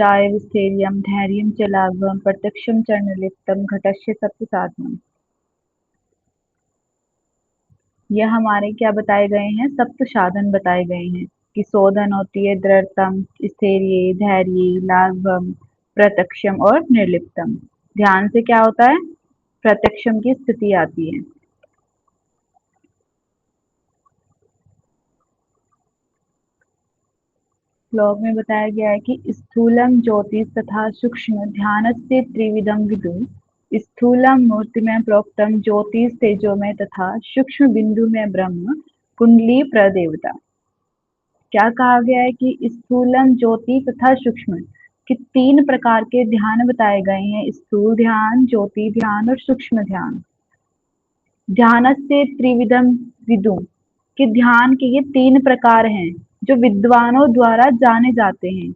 चाय विस्थेरियम धैर्यं च लाघवं प्रत्यक्षं च निर्लिप्तं घटस्य सप्तसाधनम्। यह हमारे क्या बताए गए हैं, सप्त साधन बताए गए हैं कि शोधन होती है दृढ़तम, स्थैर्य, धैर्य, लाघवम, प्रत्यक्षम और निर्लिप्तम। ध्यान से क्या होता है, प्रत्यक्षम की स्थिति आती है। श्लोक में बताया गया है कि स्थूलम ज्योतिष तथा सूक्ष्म ध्यानस्य त्रिविधम विदु। स्थूलम मूर्ति में प्रोक्तम ज्योतिष तेजो में तथा सूक्ष्म बिंदु में ब्रह्म कुंडली प्रदेवता। क्या कहा गया है कि स्थूलम ज्योति तथा सूक्ष्म कि तीन प्रकार के ध्यान बताए गए हैं, स्थूल ध्यान, ज्योति ध्यान और सूक्ष्म ध्यान। ध्यानस्य त्रिविधम विदु कि ध्यान के ये तीन प्रकार हैं जो विद्वानों द्वारा जाने जाते हैं।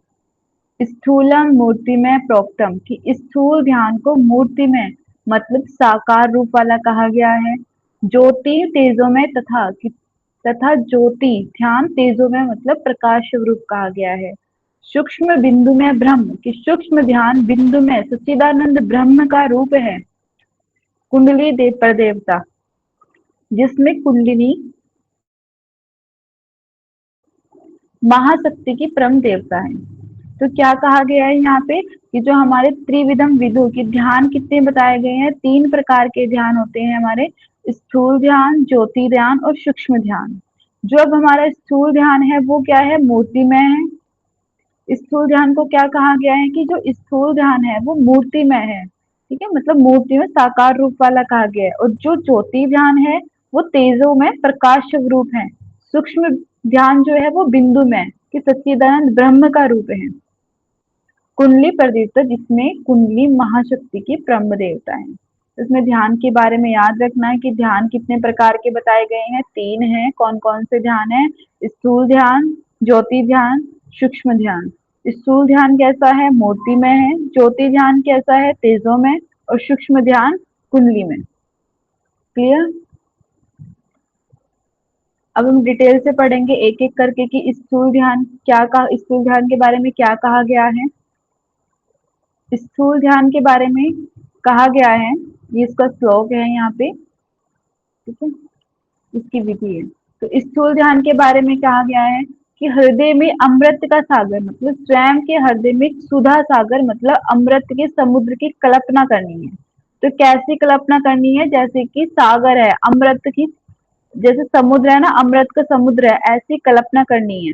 स्थूलम मूर्ति में प्रोक्तम कि स्थूल ध्यान को मूर्ति में मतलब साकार रूप वाला कहा गया है। ज्योति तेजो में तथा ज्योति ध्यान तेजो में मतलब प्रकाश रूप कहा गया है। सूक्ष्म बिंदु में ब्रह्म कि सूक्ष्म ध्यान बिंदु में सच्चिदानंद ब्रह्म का रूप है। कुंडली पर देवता जिसमें कुंडलिनी महाशक्ति की परम देवता है। तो क्या कहा गया है यहाँ पे कि जो हमारे त्रिविधम विदु की ध्यान कितने बताए गए हैं, तीन प्रकार के ध्यान होते हैं हमारे, स्थूल ध्यान, ज्योति ध्यान और सूक्ष्म ध्यान। जो अब हमारा स्थूल ध्यान है वो क्या है, मूर्ति में है। स्थूल ध्यान को क्या कहा गया है कि जो स्थूल ध्यान है वो मूर्ति में है, ठीक है, मतलब मूर्ति में साकार रूप वाला कहा गया है। और जो ज्योति ध्यान है वो तेजो में प्रकाश रूप है। सूक्ष्म ध्यान जो है वो बिंदु में कि सच्चिदानंद ब्रह्म का रूप है। कुंडली प्रदेवता जिसमें कुंडली महाशक्ति की ब्रह्म देवता है। इसमें ध्यान के बारे में याद रखना है कि ध्यान कितने प्रकार के बताए गए हैं, तीन हैं। कौन कौन से ध्यान है, स्थूल ध्यान, ज्योति ध्यान, सूक्ष्म ध्यान। स्थूल ध्यान कैसा है, मूर्ति में है। ज्योति ध्यान कैसा है, तेजो में। और सूक्ष्म ध्यान कुंडली में। क्लियर। अब हम डिटेल से पढ़ेंगे एक एक करके कि स्थूल ध्यान क्या कहा, स्थूल ध्यान के बारे में क्या कहा गया है। स्थूल ध्यान के बारे में कहा गया है, ये इसका श्लोक है यहाँ पे, ठीक है, इसकी विधि है। तो स्थूल ध्यान के बारे में कहा गया है कि हृदय में अमृत का सागर मतलब स्वयं के हृदय में सुधा सागर मतलब अमृत के समुद्र की कल्पना करनी है। तो कैसी कल्पना करनी है, जैसे कि सागर है अमृत की, जैसे समुद्र है ना, अमृत का समुद्र है, ऐसी कल्पना करनी है।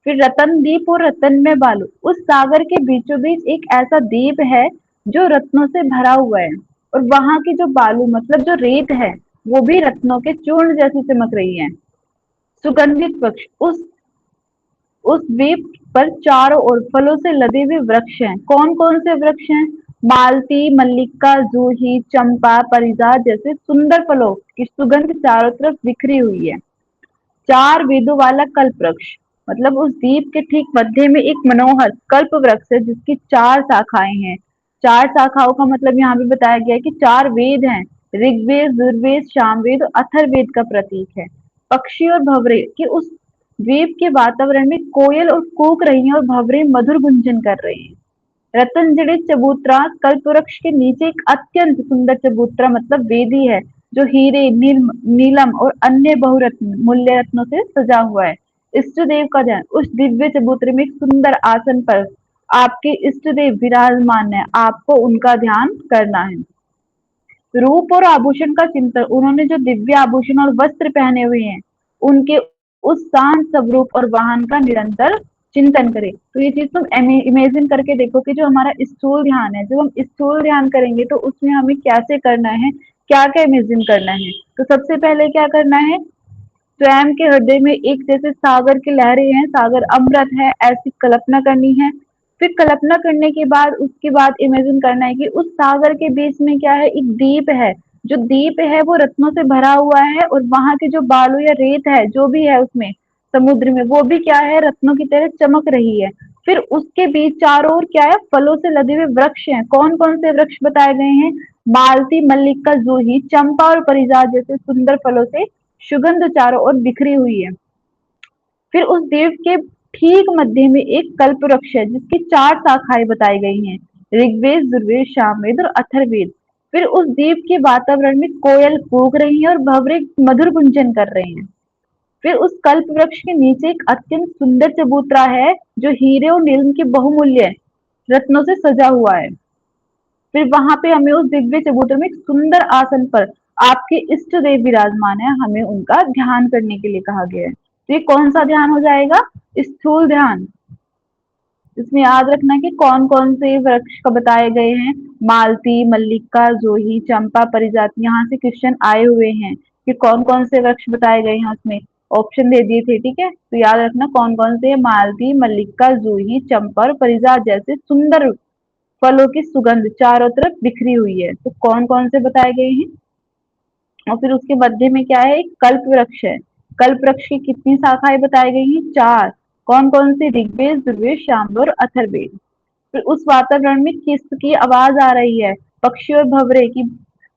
फिर रतन दीप और रतन में बालू, उस सागर के बीचों बीच एक ऐसा दीप है जो रत्नों से भरा हुआ है और वहां की जो बालू मतलब जो रेत है वो भी रत्नों के चूर्ण जैसी चमक रही है। सुगंधित वृक्ष, उस द्वीप पर चारों ओर फलों से लदे हुए वृक्ष हैं। कौन कौन से वृक्ष हैं, मालती, मल्लिका, जूही, चंपा, परिजात जैसे सुंदर फलों की सुगंध चारों तरफ बिखरी हुई है। चार वेदों वाला कल्प वृक्ष मतलब उस द्वीप के ठीक मध्य में एक मनोहर कल्प वृक्ष है जिसकी चार शाखाएं हैं। चार शाखाओं का मतलब यहाँ पे बताया गया है कि चार वेद हैं, ऋग्वेद, यजुर्वेद, सामवेद और अथर्ववेद का प्रतीक है। पक्षी और भंवरे कि उस द्वीप के वातावरण में कोयल और कूक रही हैं और भंवरे मधुर गुंजन कर रहे हैं। रतन जड़ित चबूतरा कल्प वृक्ष के नीचे एक अत्यंत सुंदर चबूतरा मतलब वेदी है जो हीरे, नीलम और अन्य बहुरत्न मूल्य रत्नों से सजा हुआ है। इष्ट देव का ध्यान, उस दिव्य चबूतरे में एक सुंदर आसन पर आपके इष्ट देव विराजमान है, आपको उनका ध्यान करना है। रूप और आभूषण का चिंतन, उन्होंने जो दिव्य आभूषण और वस्त्र पहने हुए हैं उनके उस शांत स्वरूप और वाहन का निरंतर चिंतन करें। तो ये चीज तुम इमेजिन करके देखो कि जो हमारा स्थूल ध्यान है, जब हम स्थूल ध्यान करेंगे तो उसमें हमें कैसे करना है, क्या क्या इमेजिन करना है। तो सबसे पहले क्या करना है, स्वयं के हृदय में एक जैसे सागर की लहरें हैं, सागर अमृत है, ऐसी कल्पना करनी है। फिर कल्पना करने के बाद उसके बाद इमेजिन करना है कि उस सागर के बीच में क्या है, एक दीप है। जो दीप है वो रत्नों से भरा हुआ है और वहां की जो बालू या रेत है जो भी है उसमें समुद्र में वो भी क्या है, रत्नों की तरह चमक रही है। फिर उसके बीच चारों ओर क्या है, फलों से लदे हुए वृक्ष हैं। कौन कौन से वृक्ष बताए गए हैं, मालती, मल्लिका, जूही, चंपा और परिजात जैसे सुंदर फलों से सुगंध चारों ओर बिखरी हुई है। फिर उस द्वीप के ठीक मध्य में एक कल्प वृक्ष है जिसकी 4 शाखाएं बताई गई हैं, ऋग्वेद, यजुर्वेद, सामवेद और अथर्ववेद। फिर उस द्वीप के वातावरण में कोयल कूक रही है और भंवरे मधुर गुंजन कर रहे हैं। फिर उस कल्प वृक्ष के नीचे एक अत्यंत सुंदर चबूतरा है जो हीरे और नीलम के बहुमूल्य रत्नों से सजा हुआ है। फिर वहां पे हमें उस दिव्य चबूतरे में एक सुंदर आसन पर आपके इष्ट देव विराजमान है, हमें उनका ध्यान करने के लिए कहा गया है। तो ये कौन सा ध्यान हो जाएगा? स्थूल ध्यान। इसमें याद रखना कि कौन कौन से वृक्ष का बताए गए हैं। मालती, मल्लिका, जोही, चंपा, परिजाति, यहाँ से क्वेश्चन आए हुए हैं कि कौन कौन से वृक्ष बताए गए हैं। उसमें ऑप्शन दे दिए थे, ठीक है, तो याद रखना कौन कौन से। मालती, मल्लिका, जूही, चंपा और परिजात जैसे सुंदर फलों की सुगंध चारों तरफ बिखरी हुई है, तो कौन कौन से बताए गए हैं। और फिर उसके मध्य में क्या है? एक कल्प वृक्ष है। कल्प वृक्ष की कितनी शाखाएं बताई गई हैं? 4। कौन कौन से? ऋग्वेद, यजुर्वेद, सामवेद और अथर्ववेद। फिर उस वातावरण में किसकी आवाज आ रही है? पक्षी और भंवरे की।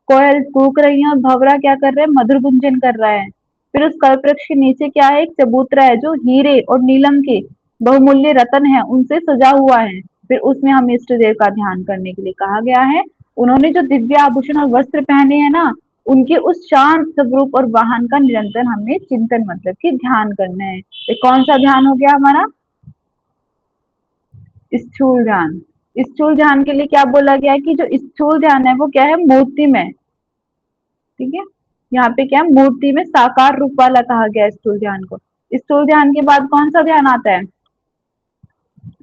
कोयल कूक रही है और भंवरा क्या कर रहा है? मधुर गुंजन कर रहा है। फिर उस कल्प वृक्ष के नीचे क्या है? एक चबूतरा है जो हीरे और नीलम के बहुमूल्य रत्न है उनसे सजा हुआ है। फिर उसमें हमें इष्ट देव का ध्यान करने के लिए कहा गया है। उन्होंने जो दिव्य आभूषण और वस्त्र पहने हैं ना, उनके उस शांत स्वरूप और वाहन का निरंतर हमें चिंतन मतलब कि ध्यान करना है। ये कौन सा ध्यान हो गया हमारा? स्थूल ध्यान। स्थूल ध्यान के लिए क्या बोला गया है कि जो स्थूल ध्यान है वो क्या है? मूर्ति में, ठीक है। यहाँ पे क्या है? मूर्ति में साकार रूप वाला कहा गया है स्थूल ध्यान को। स्थूल ध्यान के बाद कौन सा ध्यान आता है?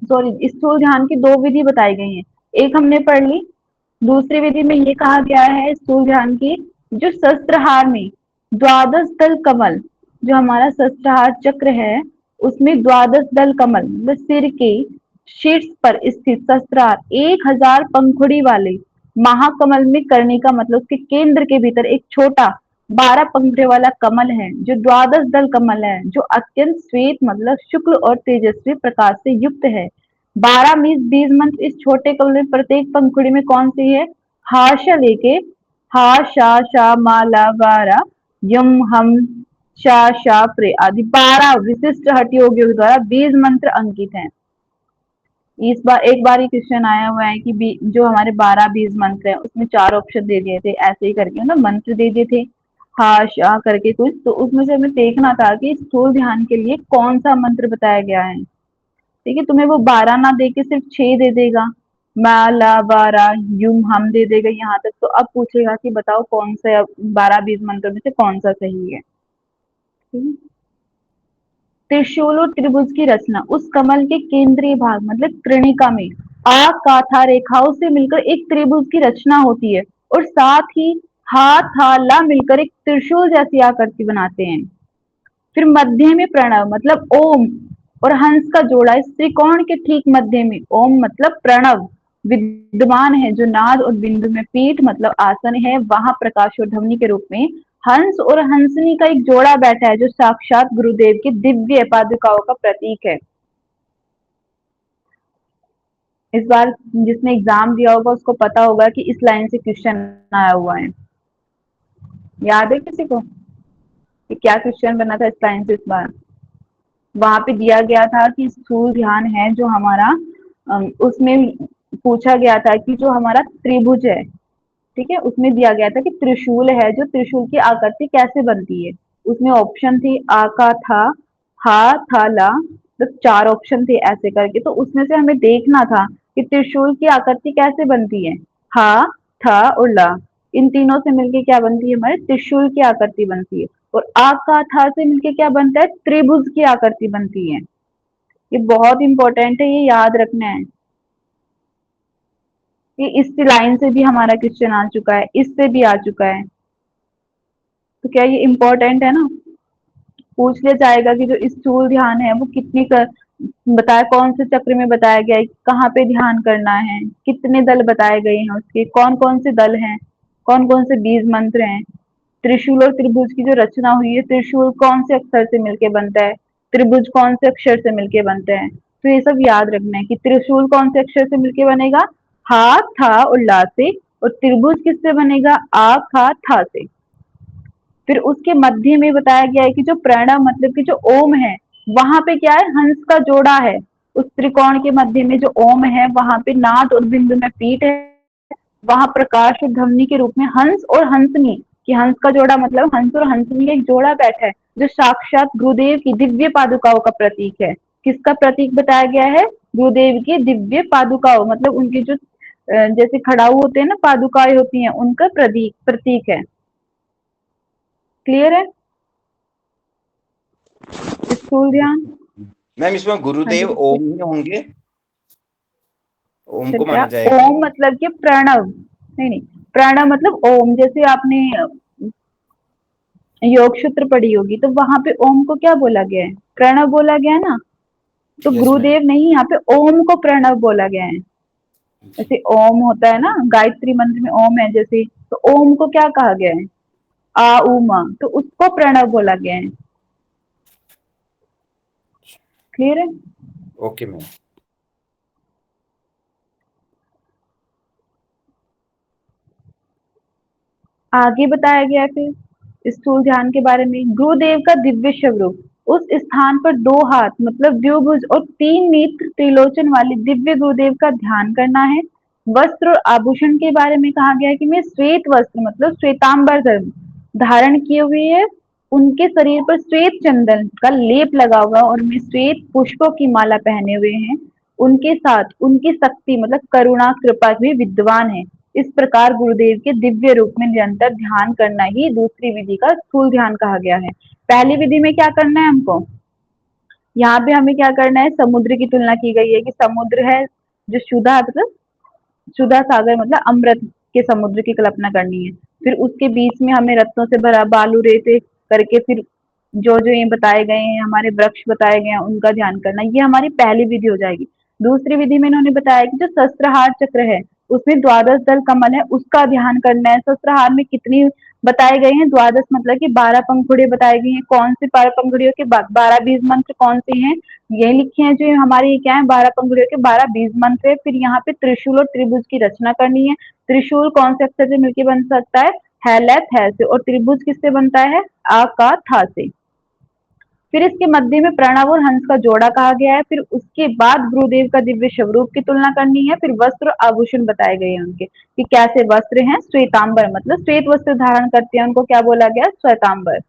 सॉरी, स्थूल ध्यान की 2 विधि बताई गई हैं। एक हमने पढ़ ली। दूसरी विधि में ये कहा गया है स्थूल ध्यान की, जो शस्त्रहार में द्वादश दल कमल, जो हमारा शस्त्रहार चक्र है उसमें द्वादश दल कमल मतलब सिर के शीर्ष पर स्थित शस्त्रहार 1000 पंखुड़ी वाले महाकमल में कर्णिका मतलब उसके केंद्र के भीतर एक छोटा 12 पंखुड़े वाला कमल है जो द्वादश दल कमल है, जो अत्यंत श्वेत मतलब शुक्ल और तेजस्वी प्रकाश से युक्त है। 12 बीज मंत्र इस छोटे कमल में प्रत्येक पंखुड़ी में कौन सी है? हा श लेके हा शा शा मा ला वा रा यम हम शा शा प्रे आदि 12 विशिष्ट हठ योगियों द्वारा बीज मंत्र अंकित हैं। इस बार एक बार ही क्वेश्चन आया हुआ है कि जो हमारे 12 बीज मंत्र है उसमें 4 ऑप्शन दे दिए थे, ऐसे ही करके ना मंत्र दे दिए थे हा शा करके कुछ, तो उसमें से हमें देखना था कि स्थूल ध्यान के लिए कौन सा मंत्र बताया गया है। ठीक है, तुम्हें वो 12 ना दे के सिर्फ 6 दे देगा, माला बारा युम हम दे देगा यहाँ तक, तो अब पूछेगा कि बताओ कौन सा 12 बीज मंत्र में से कौन सा सही है। ठीक है? त्रिशूल और त्रिभुज की रचना उस कमल के केंद्रीय भाग मतलब कृणिका में आकाथा रेखाओं से मिलकर एक त्रिभुज की रचना होती है और साथ ही हाथ हा ला मिलकर एक त्रिशूल जैसी आकृति बनाते हैं। फिर मध्य में प्रणव मतलब ओम और हंस का जोड़ा इस त्रिकोण के ठीक मध्य में ओम मतलब प्रणव विद्यमान है, जो नाद और बिंदु में पीठ मतलब आसन है, वहां प्रकाश और ध्वनि के रूप में हंस और हंसनी का एक जोड़ा बैठा है जो साक्षात गुरुदेव की दिव्य पादुकाओं का प्रतीक है। इस बार जिसने एग्जाम दिया होगा उसको पता होगा कि इस लाइन से क्वेश्चन आया हुआ है। याद है किसी को कि क्या क्वेश्चन बना था इस लाइन से? इस बार वहां पे दिया गया था कि स्थूल ध्यान है जो हमारा उसमें पूछा गया था कि जो हमारा त्रिभुज है, ठीक है, उसमें दिया गया था कि त्रिशूल है, जो त्रिशूल की आकृति कैसे बनती है। उसमें ऑप्शन थी आ का था, हा था ला, तो 4 ऑप्शन थे ऐसे करके, तो उसमें से हमें देखना था कि त्रिशूल की आकृति कैसे बनती है। हा, था और ला, इन तीनों से मिलके क्या बनती है? हमारे त्रिशूल की आकृति बनती है। और आ का था से मिलके क्या बनता है? त्रिभुज की आकृति बनती है। ये बहुत इंपॉर्टेंट है, ये याद रखना है कि इस लाइन से भी हमारा क्वेश्चन आ चुका है, इससे भी आ चुका है, तो क्या ये इम्पोर्टेंट है ना। पूछ लिया जाएगा कि जो स्थूल ध्यान है वो कितनी बताया, कौन से चक्र में बताया गया है, कहाँ पे ध्यान करना है, कितने दल बताए गए हैं उसके, कौन कौन से दल हैं, कौन कौन से बीज मंत्र हैं, त्रिशूल और त्रिभुज की जो रचना हुई है, त्रिशूल कौन से अक्षर से मिलके बनता है, त्रिभुज कौन से अक्षर से मिलके बनते हैं। तो ये सब याद रखना है कि त्रिशूल कौन से अक्षर से मिलके बनेगा? हा था और ला से, और त्रिभुज किससे बनेगा? आ खा था से। फिर उसके मध्य में बताया गया है कि जो प्रणव मतलब कि जो ओम है वहां पे क्या है, हंस का जोड़ा है। उस त्रिकोण के मध्य में जो ओम है वहां पे नाद और बिंदु में पीठ है, वहां प्रकाश और ध्वनि के रूप में हंस और हंसनी, कि हंस का जोड़ा मतलब हंस और हंसनी का एक जोड़ा बैठा है, जो साक्षात गुरुदेव की दिव्य पादुकाओं का प्रतीक है। किसका प्रतीक बताया गया है? गुरुदेव की दिव्य पादुकाओं, मतलब उनकी जो जैसे खड़ाऊ होते हैं ना, पादुकाएं होती हैं, उनका प्रतीक प्रतीक है। क्लियर है? स्थूल ध्यान। मैम इसमें हाँ जी गुरुदेव पूछिए। ओम ही होंगे, ओम फिर को क्या? माना जाएगा। ओम मतलब कि प्रणव, नहीं नहीं, प्रणव मतलब ओम। जैसे आपने योग सूत्र पढ़ी होगी तो वहां पे ओम को क्या बोला गया है? प्रणव बोला गया है ना। तो यस मैम। गुरुदेव नहीं, यहाँ पे ओम को प्रणव बोला गया है। जैसे ओम होता है ना, गायत्री मंत्र में ओम है जैसे, तो ओम को क्या कहा गया है? आ उ म, तो उसको प्रणव बोला गया है। क्लियर है? Okay ma'am. आगे बताया गया है फिर स्थूल ध्यान के बारे में। गुरुदेव का दिव्य स्वरूप, उस स्थान पर दो हाथ मतलब द्विभुज और तीन नेत्र त्रिलोचन वाले दिव्य गुरुदेव का ध्यान करना है। वस्त्र और आभूषण के बारे में कहा गया है कि मैं श्वेत वस्त्र मतलब श्वेतांबर धारण किए हुए है, उनके शरीर पर श्वेत चंदन का लेप लगा हुआ और मैं श्वेत पुष्पों की माला पहने हुए हैं। उनके साथ उनकी शक्ति मतलब करुणा कृपा भी विद्वान है। इस प्रकार गुरुदेव के दिव्य रूप में निरंतर ध्यान करना ही दूसरी विधि का स्थूल ध्यान कहा गया है। पहली विधि में क्या करना है हमको? यहाँ पे हमें क्या करना है? समुद्र की तुलना की गई है कि समुद्र है जो शुद्ध मतलब सुधा सागर मतलब अमृत के समुद्र की कल्पना करनी है। फिर उसके बीच में हमें रत्नों से भरा बालू रेते करके फिर जो जो ये बताए गए हैं, हमारे वृक्ष बताए गए हैं, उनका ध्यान करना, ये हमारी पहली विधि हो जाएगी। दूसरी विधि में इन्होंने बताया कि जो शस्त्रहार चक्र है उसमें द्वादश दल कमल है, उसका ध्यान करना है। शस्त्रहार में कितनी बताए गए हैं? द्वादश मतलब कि 12 पंखुड़े बताए गए हैं। कौन से 12 पंखुड़ियों के 12 बीज मंत्र कौन से हैं? ये लिखे हैं जो हमारे, ये क्या है, 12 पंखुड़ियों के 12 बीज मंत्र है। फिर यहाँ पे त्रिशूल और त्रिभुज की रचना करनी है। त्रिशूल कौन से अक्षर से मिलकर बन सकता है? है, लैथ, है से। और त्रिभुज किससे बनता है? आ, का, था से। फिर इसके मध्य में प्रणव और हंस का जोड़ा कहा गया है। फिर उसके बाद गुरुदेव का दिव्य स्वरूप की तुलना करनी है। फिर वस्त्र और आभूषण बताए गए हैं उनके कि कैसे वस्त्र हैं, श्वेतांबर मतलब श्वेत वस्त्र धारण करते हैं, उनको क्या बोला गया? श्वेतांबर।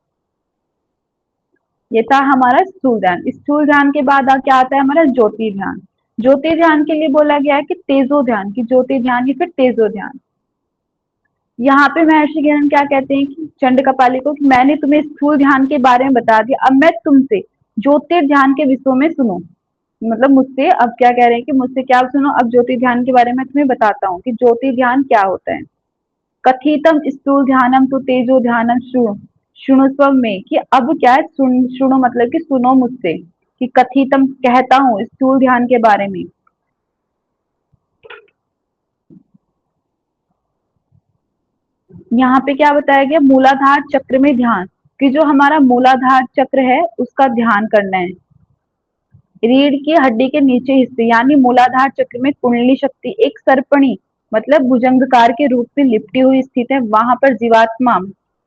ये था हमारा स्थूल ध्यान। स्थूल ध्यान के बाद क्या आता है हमारा? ज्योति ध्यान। ज्योति ध्यान के लिए बोला गया है कि तेजो ध्यान, की ज्योति ध्यान या फिर तेजो ध्यान। यहाँ पे महर्षि ज्ञान क्या कहते हैं कि चंड कपाली को, कि मैंने तुम्हें स्थूल ध्यान के बारे में बता दिया, अब मैं तुमसे ज्योतिर्ध्यान के विषयों में सुनो। मतलब मुझसे अब क्या कह रहे हैं कि मुझसे क्या सुनो, अब ज्योति ध्यान के बारे में तुम्हें बताता हूँ कि ज्योति ध्यान क्या होता है। कथितम स्थूल ध्यानम तो तेजो ध्यानम शुणु, शुणुस्व में, कि अब क्या है, सुनो मतलब कि सुनो मुझसे, कि कथितम कहता हूँ स्थूल ध्यान के बारे में। यहाँ पे क्या बताया गया? मूलाधार चक्र में ध्यान, कि जो हमारा मूलाधार चक्र है उसका ध्यान करना है। रीढ़ की हड्डी के नीचे हिस्से यानी मूलाधार चक्र में कुंडली शक्ति एक सर्पणी मतलब भुजंगकार के रूप में लिपटी हुई स्थित है। वहां पर जीवात्मा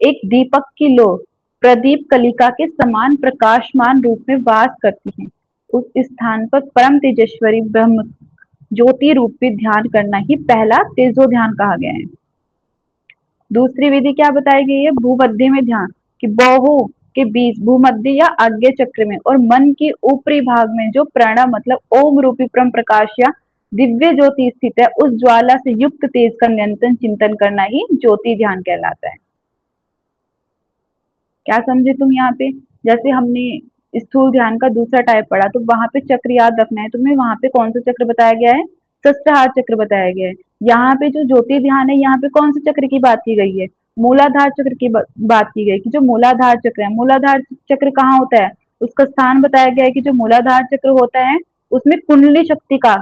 एक दीपक की लो प्रदीप कलिका के समान प्रकाशमान रूप में वास करती है। उस स्थान पर परम तेजस्वरी ब्रह्म ज्योति रूप में ध्यान करना ही पहला तेजो ध्यान कहा गया है। दूसरी विधि क्या बताई गई है? भूमध्य में ध्यान, कि बाहु के बीच भूमध्य या आज्ञा चक्र में और मन के ऊपरी भाग में जो प्रणव मतलब ओम रूपी परम प्रकाश या दिव्य ज्योति स्थित है, उस ज्वाला से युक्त तेज का निरंतर चिंतन करना ही ज्योति ध्यान कहलाता है। क्या समझे तुम यहाँ पे? जैसे हमने स्थूल ध्यान का दूसरा टाइप पढ़ा तो वहां पे चक्र याद रखना है तुम्हें। वहां पे कौन सा चक्र बताया गया है? सहस्त्रहार चक्र बताया गया है। यहाँ पे जो ज्योति ध्यान है, यहाँ पे कौन से चक्र की बात की गई है? मूलाधार चक्र की बात की गई, कि जो मूलाधार चक्र है, मूलाधार चक्र कहाँ होता है? उसका स्थान बताया गया है कि जो मूलाधार चक्र होता है उसमें कुंडली शक्ति का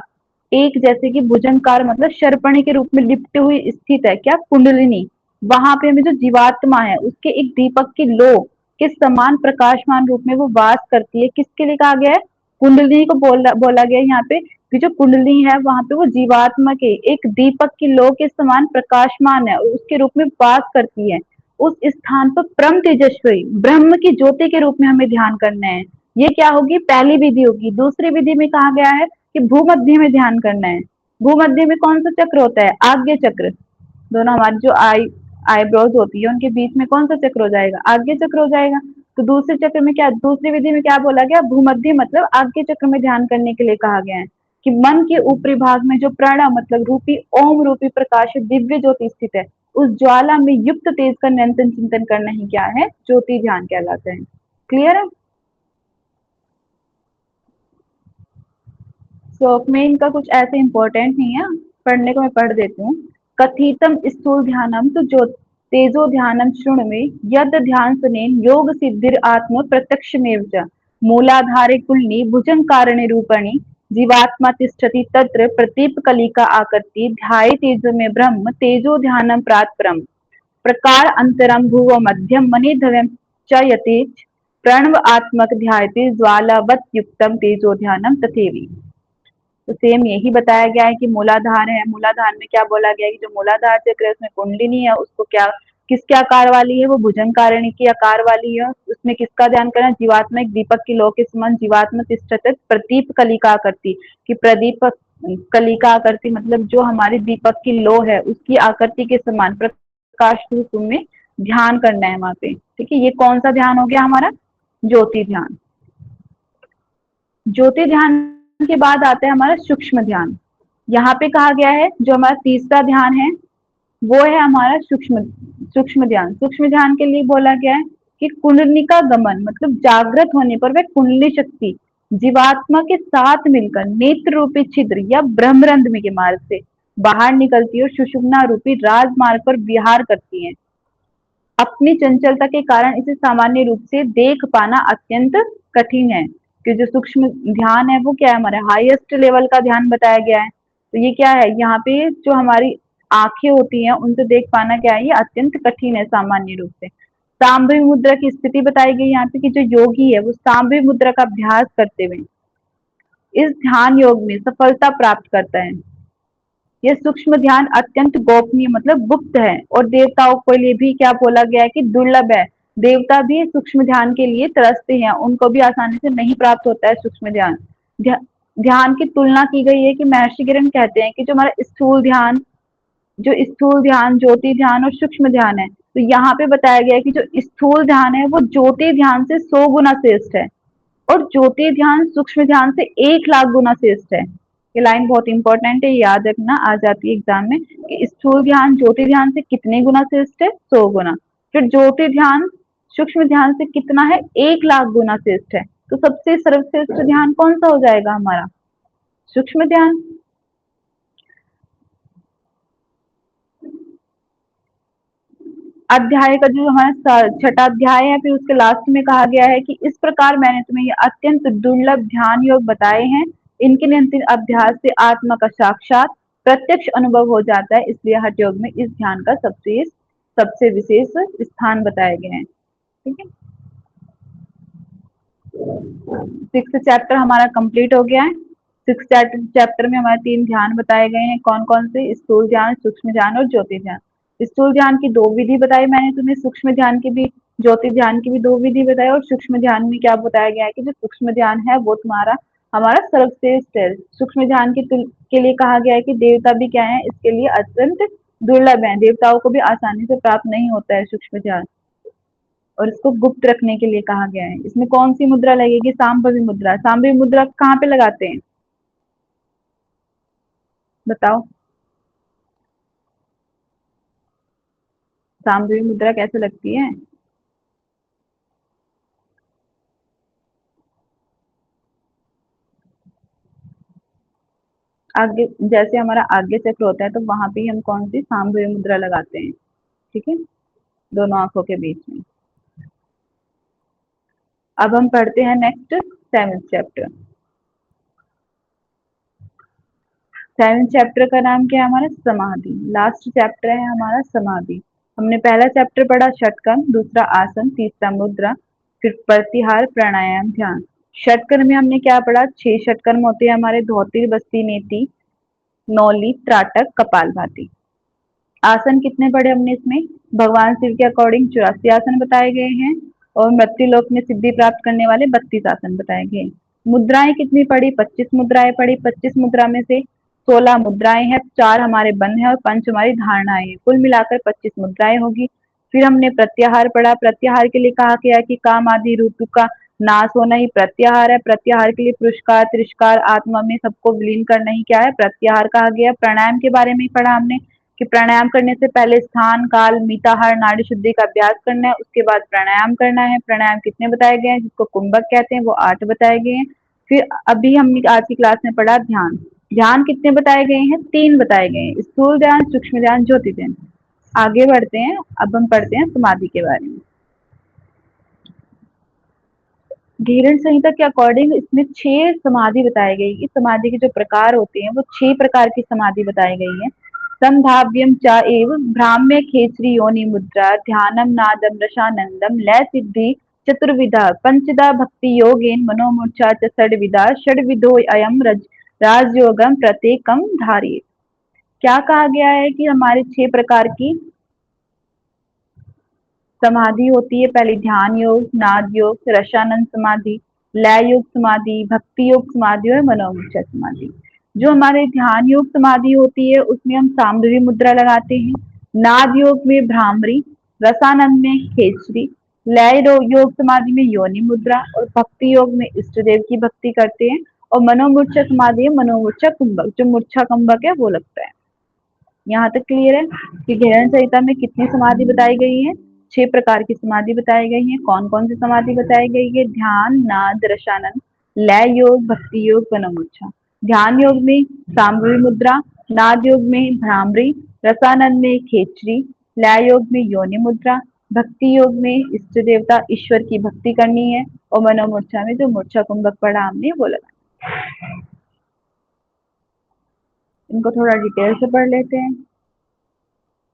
एक जैसे कि भुजंगकार मतलब शर्पणी के रूप में लिपटी हुई स्थित है, क्या? कुंडलिनी। वहां पे हमें जो जीवात्मा है उसके एक दीपक की लो के समान प्रकाशमान रूप में वो वास करती है। किसके लिए कहा गया है? कुंडलिनी को बोला गया है यहाँ पे, कि जो कुंडली है वहां पे वो जीवात्मा के एक दीपक की लो के समान प्रकाशमान है और उसके रूप में वास करती है। उस स्थान पर परम तेजस्वी ब्रह्म की ज्योति के रूप में हमें ध्यान करना है। ये क्या होगी, पहली विधि होगी। दूसरी विधि में कहा गया है कि भूमध्य में ध्यान करना है। भूमध्य में कौन सा चक्र होता है, आज्ञा चक्र। दोनों हमारी जो आईब्रोज होती है उनके बीच में कौन सा चक्र हो जाएगा, आज्ञा चक्र हो जाएगा। तो दूसरे चक्र में क्या, दूसरी विधि में क्या बोला गया, भूमध्य मतलब आज्ञा चक्र में ध्यान करने के लिए कहा गया है कि मन के ऊपरी भाग में जो प्रणव मतलब रूपी ओम रूपी प्रकाश दिव्य ज्योति स्थित है, उस ज्वाला में युक्त तेज का निरंतर चिंतन करना ही क्या है, ज्योति ध्यान कहलाता है। क्लियर है। श्लोक में इनका कुछ ऐसे इंपॉर्टेंट नहीं है, पढ़ने को मैं पढ़ देती हूँ। कथितम स्थूल ध्यानम तो जो तेजो ध्यानम शुण में यद ध्यान सुने योग सिद्धिर आत्म प्रत्यक्ष में मूलाधारे कुलनी भुजंग कारणे रूपणी जीवात्मा तिष्ठति तत्र प्रतीप कलिका आकृति ध्याये तेजो में ब्रह्म तेजो ध्यानम प्रात परम प्रकार अंतरम भुव मध्यम मनिधव्यम च यतेच प्रणव आत्मक ध्यायते ज्वालावत युक्तम तेजो ध्यानम तथेवी। तो सेम यही बताया गया है कि मूलाधार है, मूलाधार में क्या बोला गया है कि जो मूलाधार चक्र है उसमें कुंडलिनी है, उसको क्या किसके आकार वाली है, वो भुजंगारिणी की आकार वाली है। उसमें किसका ध्यान करना, जीवात्मा एक दीपक की लौ के समान जीवात्मा तिष्ठत प्रदीप कलिका आकृति कि प्रदीप कलिका आकृति मतलब जो हमारी दीपक की लौ है उसकी आकृति के समान प्रकाश रूप में ध्यान करना है वहां पे। ठीक है, ये कौन सा ध्यान हो गया हमारा, ज्योति ध्यान। ज्योति ध्यान के बाद आता है हमारा सूक्ष्म ध्यान। यहाँ पे कहा गया है जो हमारा तीसरा ध्यान है वो है हमारा सूक्ष्म सूक्ष्म ध्यान। सूक्ष्म ध्यान के लिए बोला गया है कि कुंडलिका गमन मतलब जागृत होने पर वह कुंडली शक्ति जीवात्मा के साथ मिलकर नेत्र रूपी छिद्र या ब्रह्मरंध्र में के मार्ग से बाहर निकलती है और सुषुम्ना रूपी राजमार्ग पर विहार करती है। अपनी चंचलता के कारण इसे सामान्य रूप से देख पाना अत्यंत कठिन है कि जो सूक्ष्म ध्यान है वो क्या है, हमारे हाईएस्ट लेवल का ध्यान बताया गया है। तो ये क्या है, यहाँ पे जो हमारी आंखें होती हैं उनसे देख पाना क्या है, ये अत्यंत कठिन है सामान्य रूप से। सांभवी मुद्रा की स्थिति बताई गई यहाँ पे कि जो योगी है वो सांभवी मुद्रा का अभ्यास करते हुए इस ध्यान योग में सफलता प्राप्त करता है। यह सूक्ष्म ध्यान अत्यंत गोपनीय मतलब गुप्त है और देवताओं के लिए भी क्या बोला गया है कि दुर्लभ है। देवता भी सूक्ष्म ध्यान के लिए तरसते हैं, उनको भी आसानी से नहीं प्राप्त होता है सूक्ष्म ध्यान। ध्यान की तुलना की गई है कि महर्षि किरण कहते हैं कि जो हमारा स्थूल ध्यान, जो स्थूल ध्यान, ज्योति ध्यान और सूक्ष्म ध्यान है, तो यहाँ पे बताया गया है कि जो स्थूल ध्यान है वो ज्योति ध्यान से 100 गुना श्रेष्ठ है और ज्योति ध्यान सूक्ष्म ध्यान से 1 लाख गुना श्रेष्ठ है। ये लाइन बहुत इंपॉर्टेंट है, याद रखना, आ जाती है एग्जाम में कि स्थूल ध्यान ज्योति ध्यान से कितने गुना श्रेष्ठ है, 100 गुना। फिर ज्योति ध्यान सूक्ष्म ध्यान से कितना है, 1 लाख गुना श्रेष्ठ है। तो सबसे सर्वश्रेष्ठ ध्यान कौन सा हो जाएगा हमारा, सूक्ष्म ध्यान। अध्याय का जो हमारा छठा अध्याय है फिर उसके लास्ट में कहा गया है कि इस प्रकार मैंने तुम्हें ये अत्यंत दुर्लभ ध्यान योग बताए हैं, इनके निरंतर अभ्यास से आत्मा का साक्षात प्रत्यक्ष अनुभव हो जाता है, इसलिए हठ योग में इस ध्यान का सबसे विशेष स्थान बताए गए हैं। ठीक है, 6th चैप्टर हमारा कंप्लीट हो गया है। 6th चैप्टर में हमारे 3 ध्यान बताए गए हैं, कौन कौन से, स्थूल ध्यान, सूक्ष्म ध्यान और ज्योति ध्यान। स्थूल ध्यान की 2 विधि बताई मैंने तुम्हें, सूक्ष्म ध्यान की भी, ज्योति ध्यान की भी 2 विधि बताई। और सूक्ष्म ध्यान में क्या बताया गया है कि जो सूक्ष्म ध्यान है वो तुम्हारा हमारा सर्वश्रेष्ठ है। सूक्ष्म ध्यान के लिए कहा गया है कि देवता भी क्या है, इसके लिए अत्यंत दुर्लभ है, देवताओं को भी आसानी से प्राप्त नहीं होता है सूक्ष्म ध्यान, और इसको गुप्त रखने के लिए कहा गया है। इसमें कौन सी मुद्रा लगेगी, सांभवी मुद्रा। सांभवी मुद्रा कहाँ पे लगाते हैं बताओ, सांभवी मुद्रा कैसे लगती है। आगे जैसे हमारा आगे चक्र होता है तो वहां पे हम कौन सी सांभवी मुद्रा लगाते हैं। ठीक है, दोनों आंखों के बीच में। अब हम पढ़ते हैं next 7th chapter. 7th chapter का नाम क्या है हमारा, समाधि। लास्ट चैप्टर है हमारा समाधि। हमने पहला चैप्टर पढ़ा षटकर्म, दूसरा आसन, तीसरा मुद्रा, फिर प्रतिहार, प्राणायाम, ध्यान। षटकर्म में हमने क्या पढ़ा, 6 षटकर्म होते हैं हमारे, धोती, बस्ती, नेति, नौली, त्राटक, कपालभाति। आसन कितने पढ़े हमने इसमें, भगवान शिव के अकॉर्डिंग 84 आसन बताए गए हैं। और मृत्युलोक में सिद्धि प्राप्त करने वाले 32 आसन बताए गए। मुद्राएं कितनी पड़ी? 25 मुद्राएं पड़ी। 25 मुद्रा में से 16 मुद्राएं हैं, 4 हमारे बंद हैं और 5 हमारी धारणाएं हैं। कुल मिलाकर 25 मुद्राएं होगी। फिर हमने प्रत्याहार पढ़ा। प्रत्याहार के लिए कहा गया कि काम आदि रूप का नाश होना ही प्रत्याहार है। प्रत्याहार के लिए पुरस्कार तिरस्कार आत्मा में सबको विलीन करना ही क्या है? प्रत्याहार कहा गया। प्राणायाम के बारे में पढ़ा हमने कि प्राणायाम करने से पहले स्थान काल मिताहार नाड़ी शुद्धि का अभ्यास करना है, उसके बाद प्राणायाम करना है। प्राणायाम कितने बताए गए हैं? जिसको कुंभक कहते हैं वो 8 बताए गए हैं। फिर अभी हमने आज की क्लास में पढ़ा ध्यान। ध्यान कितने बताए गए हैं? 3 बताए गए हैं, स्थूल ध्यान, सूक्ष्म ध्यान, ज्योति ध्यान। आगे बढ़ते हैं, अब हम पढ़ते हैं समाधि के बारे में। धीरण संहिता के अकॉर्डिंग इसमें 6 समाधि बताई गई है। समाधि के जो प्रकार होते हैं वो 6 प्रकार की समाधि बताई गई है। संभाव्यम च एव भ्राम्य खेचरी योनि मुद्रा ध्यानम नादम रसानंदम लय सिद्धि चतुर्विधा पंचदा भक्ति योगेन मनोमूर्छा च षड्विधा षड्विधो अयम राजयोगम प्रत्येकम धारिये। क्या कहा गया है कि हमारे 6 प्रकार की समाधि होती है। पहले ध्यान योग, नाद योग, रसानंद समाधि, लय योग समाधि, भक्ति योग समाधि और मनोमूर्छा समाधि। जो हमारे ध्यान योग समाधि होती है उसमें हम सामूहिक मुद्रा लगाते हैं। नाद योग में भ्रामरी, रसानंद में खेचरी, लय योग समाधि में योनि मुद्रा और भक्ति योग में इष्ट देव की भक्ति करते हैं। और मनोमूर्छा समाधि है मनोमूर्छा कुंभक, जो मूर्छा कुंभक है वो लगता है। यहाँ तक क्लियर है कि घेरण संहिता में कितनी समाधि बताई गई है? 6 प्रकार की समाधि बताई गई है। कौन कौन सी समाधि बताई गई है? ध्यान, नाद, रसानंद, लय योग, भक्ति योग, मनोमूर्छा। ध्यान योग में सामूहिक मुद्रा, नाद योग में भ्रामरी, रसानंद में खेचरी, लय योग में योनि मुद्रा, भक्ति योग में इष्ट देवता ईश्वर की भक्ति करनी है और मनोमूर्छा में जो मूर्छा कुंभक पढ़ा हमने वो लगा। इनको थोड़ा डिटेल से पढ़ लेते हैं।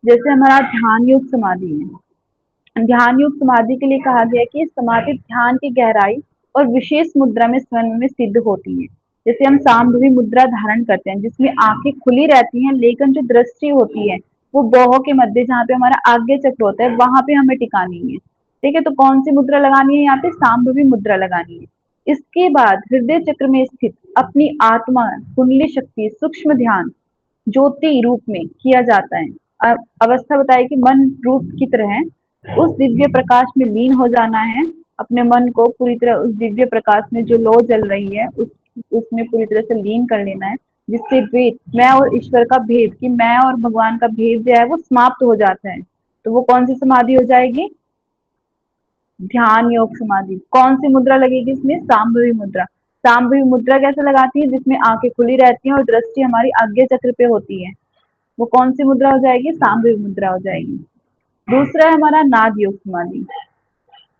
जैसे हमारा ध्यान योग समाधि है। ध्यान योग समाधि के लिए कहा गया है कि समाधि ध्यान की गहराई और विशेष मुद्रा में स्वयं में सिद्ध होती है। जैसे हम सामूहिक मुद्रा धारण करते हैं जिसमें आंखें खुली रहती हैं लेकिन जो दृष्टि होती है वो बाहों के मध्य जहाँ पे हमारा आज्ञा चक्र होता है वहां पे हमें टिकानी है। ठीक है, तो कौन सी मुद्रा लगानी है? यहाँ पे सामूहिक मुद्रा लगानी है। इसके बाद हृदय चक्र में स्थित अपनी आत्मा कुंडली शक्ति सूक्ष्म ध्यान ज्योति रूप में किया जाता है। अवस्था बताए कि मन रूप की तरह है, उस दिव्य प्रकाश में लीन हो जाना है। अपने मन को पूरी तरह उस दिव्य प्रकाश में जो लौ जल रही है उसमें पूरी तरह से लीन कर लेना है, जिससे भेद मैं और ईश्वर का भेद कि मैं और भगवान का भेद जो है वो समाप्त हो जाता है। तो वो कौन सी समाधि हो जाएगी? ध्यान योग समाधि। कौन सी मुद्रा लगेगी इसमें? सांभवी मुद्रा। सांभवी मुद्रा कैसे लगाती है? जिसमें आंखें खुली रहती हैं और दृष्टि हमारी आज्ञा चक्र पे होती है। वो कौन सी मुद्रा हो जाएगी? सांभवी मुद्रा हो जाएगी। दूसरा है हमारा नाद योग समाधि।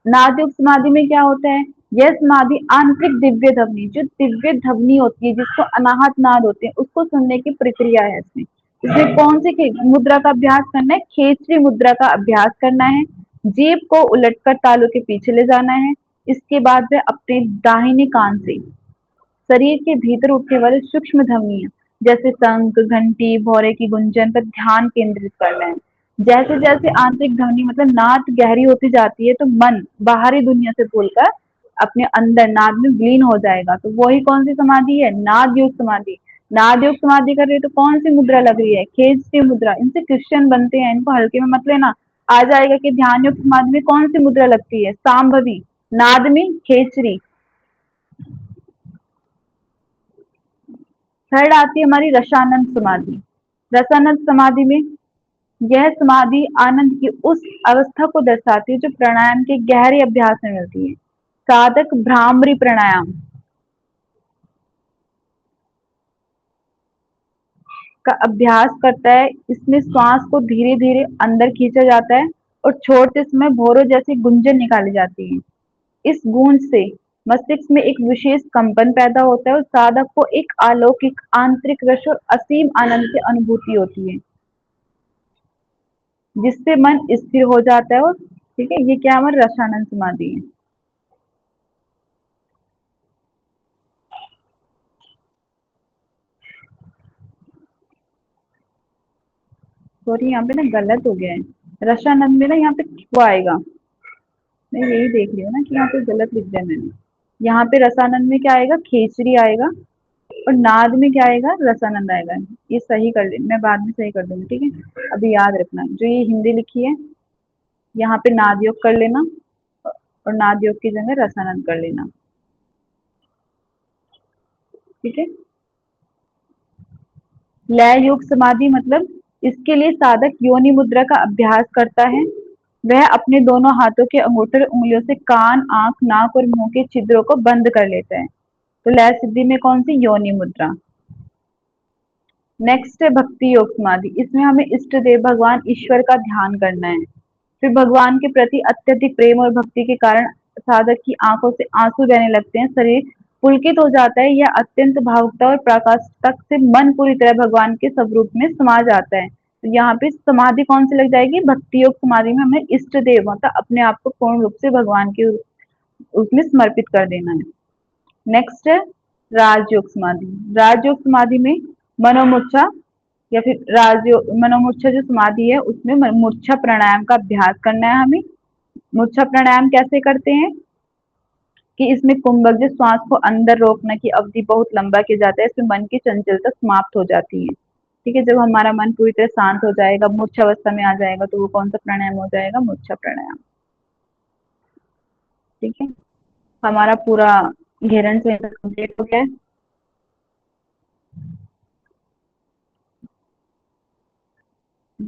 नाद योग समाधि में क्या होता है? यह समाधि आंतरिक दिव्य ध्वनि, जो दिव्य ध्वनि होती है जिसको अनाहत नाद होते हैं, उसको सुनने की प्रक्रिया है इसमें। इसमें कौन सी मुद्रा का अभ्यास करना है? खेचरी मुद्रा का अभ्यास करना है। जीभ को उलटकर तालू के पीछे ले जाना है। इसके बाद वह अपने दाहिने कान से शरीर के भीतर उठने वाले सूक्ष्म ध्वनियां जैसे शंख, घंटी, भौरे की गुंजन पर ध्यान केंद्रित करना है। जैसे जैसे आंतरिक ध्वनि मतलब नाद गहरी होती जाती है तो मन बाहरी दुनिया से भूलकर अपने अंदर नाद में विलीन हो जाएगा। तो वही कौन सी समाधि है? नाद योग समाधि। नाद योग समाधि कर रही है तो कौन सी मुद्रा लग रही है? खेचरी मुद्रा। इनसे क्वेश्चन बनते हैं, इनको हल्के में मत लेना। आ जाएगा कि ध्यान योग समाधि में कौन सी मुद्रा लगती है? सांभवी। नाद में खेचरी। थर्ड आती है हमारी रसानंद समाधि। रसानंद समाधि में यह समाधि आनंद की उस अवस्था को दर्शाती है जो प्राणायाम के गहरे अभ्यास में मिलती है। साधक भ्रामरी प्राणायाम का अभ्यास करता है। इसमें श्वास को धीरे धीरे अंदर खींचा जाता है और छोड़ते समय भौरों जैसी गुंजन निकाली जाती है। इस गूंज से मस्तिष्क में एक विशेष कंपन पैदा होता है और साधक को एक अलौकिक आंतरिक रस और असीम आनंद की अनुभूति होती है, जिससे मन स्थिर हो जाता है। और ठीक है, ये क्या हमारा रसानंद समाधि है। सॉरी, यहाँ पे ना गलत हो गया है। रसानंद में ना यहाँ पे वो आएगा, मैं यही देख रही हूँ ना कि यहाँ पे गलत लिख दिया मैंने। यहाँ पे रसानंद में क्या आएगा, खेचरी आएगा, और नाद में क्या आएगा, रसानंद आएगा। ये सही कर ले, मैं बाद में सही कर दूंगी, ठीक है। अभी याद रखना, जो ये हिंदी लिखी है यहाँ पे नाद योग कर लेना, और नाद योग की जगह रसानंद कर लेना, ठीक है। लय योग समाधि मतलब इसके लिए साधक योनि मुद्रा का अभ्यास करता है। वह अपने दोनों हाथों के अंगूठे और उंगलियों से कान, आंख, नाक और मुंह के छिद्रों को बंद कर लेता है। तो लय सिद्धि में कौन सी, योनि मुद्रा। नेक्स्ट है भक्ति योग समाधि। इसमें हमें इष्ट देव भगवान ईश्वर का ध्यान करना है। फिर भगवान के प्रति अत्यधिक प्रेम और भक्ति के कारण साधक की आंखों से आंसू बहने लगते हैं, शरीर पुलकित हो जाता है, या अत्यंत भावुकता और प्रकाशता से मन पूरी तरह भगवान के स्वरूप में समा जाता है। तो यहाँ पे समाधि कौन सी लग जाएगी, भक्ति योग समाधि में हमें इष्ट देव मतलब अपने आप को पूर्ण रूप से भगवान के उसमें समर्पित कर देना है। नेक्स्ट है राजयोग समाधि। राजयोग समाधि में मनोमूर्छा या फिर मनोमूर्छा जो समाधि है उसमें मूर्छा प्राणायाम का अभ्यास करना है हमें। मूर्छा प्राणायाम कैसे करते हैं कि इसमें कुंभक जो श्वास को अंदर रोकने की अवधि बहुत लंबा किया जाता है, इसमें मन की चंचलता समाप्त हो जाती है, ठीक है। जब हमारा मन पूरी तरह शांत हो जाएगा, मूर्छा अवस्था में आ जाएगा, तो वो कौन सा प्राणायाम हो जाएगा, मूर्छा प्राणायाम, ठीक है। हमारा पूरा घेरन से कंप्लीट हो गया है।